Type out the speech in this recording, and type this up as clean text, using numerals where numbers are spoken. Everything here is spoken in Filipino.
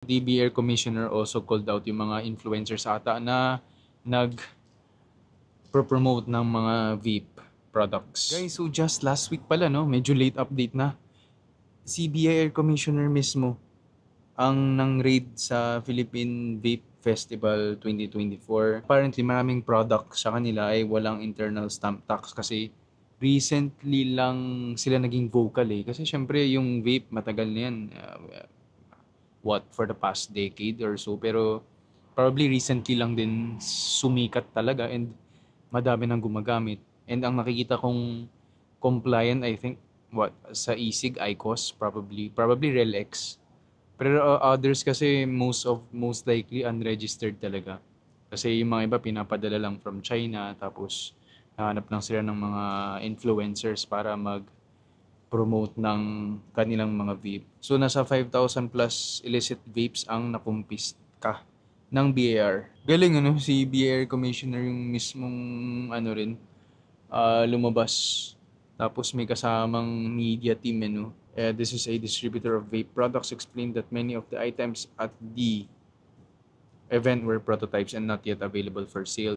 DBR Commissioner also called out yung mga influencers ata na nag-promote ng mga vape products. Guys, so just last week pala, no? Medyo late update na. Si BIR Commissioner mismo ang nang-raid sa Philippine Vape Festival 2024. Apparently, maraming products sa kanila ay walang internal stamp tax kasi recently lang sila naging vocal eh. Kasi syempre yung vape matagal na yan. For the past decade or so. Pero probably recently lang din sumikat talaga and madami nang gumagamit. And ang nakikita kong compliant, I think, sa ESIG, IQOS, probably RELX. Pero others kasi most likely unregistered talaga. Kasi yung mga iba pinapadala lang from China tapos hanap lang sila ng mga influencers para mag-promote ng kanilang mga vape. So nasa 5,000 plus illicit vapes ang nakumpiska ng BAR. Galing ano, si BAR Commissioner yung mismong lumabas. Tapos may kasamang media team ano. This is a distributor of vape products, explained that many of the items at the event were prototypes and not yet available for sale.